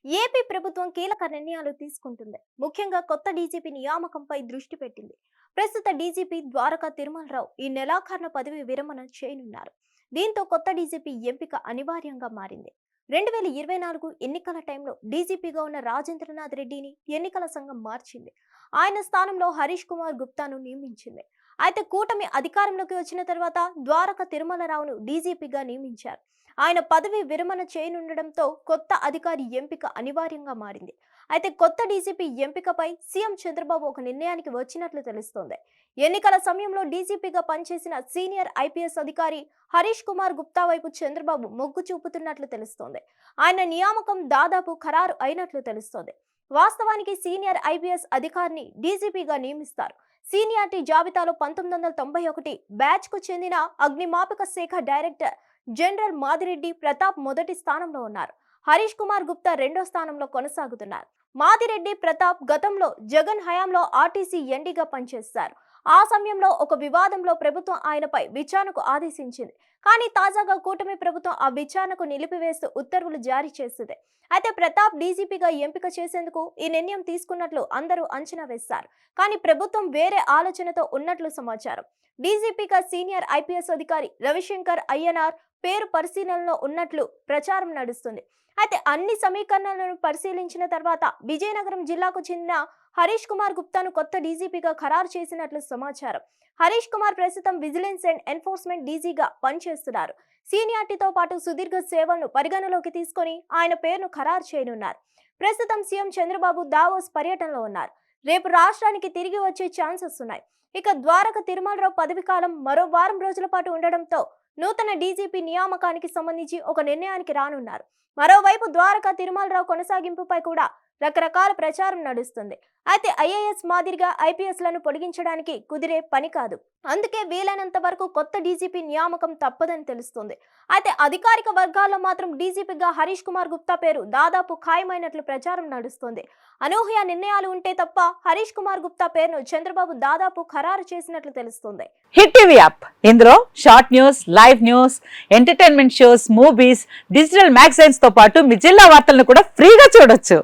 AP ప్రభుత్వం కీలక నిర్ణయాలు తీసుకుంటుంది. ముఖ్యంగా కొత్త డీజీపీ నియామకంపై దృష్టి పెట్టింది. ప్రస్తుత డీజీపీ ద్వారకా తిరుమలరావు ఈ నెలాఖరున పదవి విరమణ చేయనున్నారు. దీంతో కొత్త డీజీపీ ఎంపిక అనివార్యంగా మారింది. 2024 ఎన్నికల టైంలో డీజీపీగా ఉన్న రాజేంద్రనాథ్ రెడ్డిని ఎన్నికల సంఘం మార్చింది. ఆయన స్థానంలో హరీష్ కుమార్ గుప్తాను నియమించింది. అయితే కూటమి అధికారంలోకి వచ్చిన తర్వాత ద్వారకా తిరుమలరావును డీజీపీగా నియమించారు. ఆయన పదవి విరమణ చేయనుండడంతో కొత్త అధికారి ఎంపిక అనివార్యంగా మారింది. అయితే కొత్త డీజీపీ ఎంపికపై సీఎం చంద్రబాబు ఒక నిర్ణయానికి వచ్చినట్లు తెలుస్తోంది. ఎన్నికల సమయంలో డీజీపీగా పనిచేసిన సీనియర్ ఐపీఎస్ అధికారి హరీష్ కుమార్ గుప్తా వైపు చంద్రబాబు మొగ్గు చూపుతున్నట్లు తెలుస్తోంది. ఆయన నియామకం దాదాపు ఖరారు అయినట్లు తెలుస్తోంది. వాస్తవానికి సీనియర్ ఐపీఎస్ అధికారిని డీజీపీగా నియమిస్తారు. సీనియారిటీ జాబితాలో 1991 బ్యాచ్ కు చెందిన అగ్నిమాపక శాఖ డైరెక్టర్ జనరల్ మాదిరెడ్డి ప్రతాప్ మొదటి స్థానంలో ఉన్నారు. హరీష్ కుమార్ గుప్తా రెండో స్థానంలో కొనసాగుతున్నారు. మాదిరెడ్డి ప్రతాప్ గతంలో జగన్ హయాంలో ఆర్టీసీ ఎండీగా పనిచేశారు. ఆ సమయంలో ఒక వివాదంలో ప్రభుత్వం ఆయనపై విచారణకు ఆదేశించింది. కానీ తాజాగా కూటమి ప్రభుత్వం ఆ విచారణకు నిలిపివేస్తూ ఉత్తర్వులు జారీ చేసింది. అయితే ప్రతాప్ డీజీపీగా ఎంపిక చేసేందుకు ఈ నిర్ణయం తీసుకున్నట్లు అందరూ అంచనా వేశారు. కానీ ప్రభుత్వం వేరే ఆలోచనతో ఉన్నట్లు సమాచారం. డీజీపీగా సీనియర్ ఐపీఎస్ అధికారి రవిశంకర్ అయ్యనార్ పేరు పరిశీలనలో ఉన్నట్లు ప్రచారం నడుస్తుంది. అయితే అన్ని సమీకరణలను పరిశీలించిన తర్వాత విజయనగరం జిల్లాకు చెందిన హరీష్ కుమార్ గుప్తాను కొత్త డీజీపీగా ఖరారు చేసినట్లు సమాచారం. హరీష్ కుమార్ ప్రస్తుతం విజిలెన్స్ అండ్ ఎన్ఫోర్స్మెంట్ డీజీగా పనిచేస్తున్నారు. సీనియారిటీతో పాటు సుదీర్ఘ సేవలను పరిగణలోకి తీసుకొని ఆయన పేరును ఖరారు చేయనున్నారు. ప్రస్తుతం సీఎం చంద్రబాబు దావోస్ పర్యటనలో ఉన్నారు. రేపు రాష్ట్రానికి తిరిగి వచ్చే ఛాన్సెస్ ఉన్నాయి. ఇక ద్వారకా తిరుమలరావు పదవి కాలం మరో వారం రోజుల పాటు ఉండడంతో నూతన డీజీపీ నియామకానికి సంబంధించి ఒక నిర్ణయానికి రానున్నారు. మరోవైపు ద్వారకా తిరుమలరావు కొనసాగింపుపై కూడా రకరకాల ప్రచారం నడుస్తుంది. అయితే ఐఏఎస్ మాదిరిగా ఐపీఎస్ లను పొడిగించడానికి కుదిరే పని కాదు. అందుకే వీలైనంత వరకు కొత్త డీజీపీ నియామకం తప్పదని తెలుస్తుంది. అయితే అధికారిక వర్గాల్లో మాత్రం డీజీపీగా హరీష్ కుమార్ గుప్తా పేరు దాదాపు ఖాయమైనట్లు ప్రచారం నడుస్తుంది. అనూహ్య నిర్ణయాలు ఉంటే తప్ప హరీష్ కుమార్ గుప్తా పేరును చంద్రబాబు దాదాపు ఖరారు చేసినట్లు తెలుస్తుంది. హిట్ టీవీ యాప్ ఇందులో short news, live news, entertainment shows, movies, digital magazines తో పాటు మీ జిల్లా వార్తలను కూడా ఫ్రీగా చూడొచ్చు.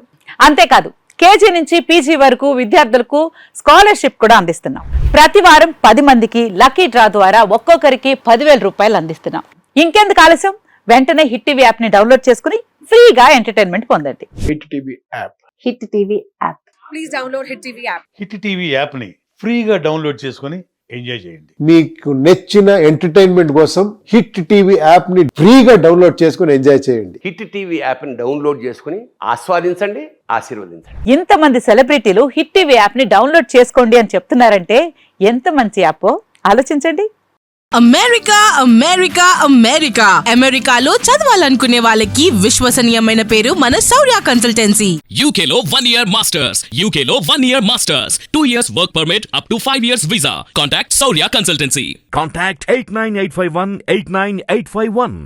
అంతేకాదు కేజీ నుంచి పీజీ వరకు విద్యార్థులకు స్కాలర్షిప్ కూడా అందిస్తున్నాం. ప్రతి వారం 10 మందికి లక్కీ డ్రా ద్వారా ఒక్కొక్కరికి 10,000 రూపాయలు అందిస్తున్నాం. ఇంకెందుకు ఆలస్యం, వెంటనే హిట్ టీవీ యాప్ ని డౌన్లోడ్ చేసుకుని ఫ్రీగా ఎంటర్టైన్మెంట్ పొందండి. Hit TV app. Hit TV app. Please download hit TV app. Hit TV app ని ఫ్రీగా డౌన్లోడ్ చేసుకుని ఎంజాయ్ చేయండి. మీకు నచ్చిన ఎంటర్టైన్మెంట్ కోసం హిట్ టీవీ యాప్ ని ఫ్రీగా డౌన్లోడ్ చేసుకుని ఎంజాయ్ చేయండి. హిట్ టీవీ యాప్ ని డౌన్లోడ్ చేసుకుని ఆస్వాదించండి, ఆశీర్వదించండి. ఇంతమంది సెలబ్రిటీలు హిట్ టీవీ యాప్ ని డౌన్లోడ్ చేసుకోండి అని చెప్తున్నారంటే ఎంత మంచి యాప్ ఆలోచించండి. అమెరికా అమెరికా అమెరికా అమెరికాలో చదవాలనుకునే వాళ్ళకి విశ్వసనీయమైన పేరు మన శౌర్య కన్సల్టెన్సీ. UK లో 1 year masters. UK లో 1 year masters. 2 years work permit up to 5 years visa. Contact Saurya Consultancy. Contact 89851 89851.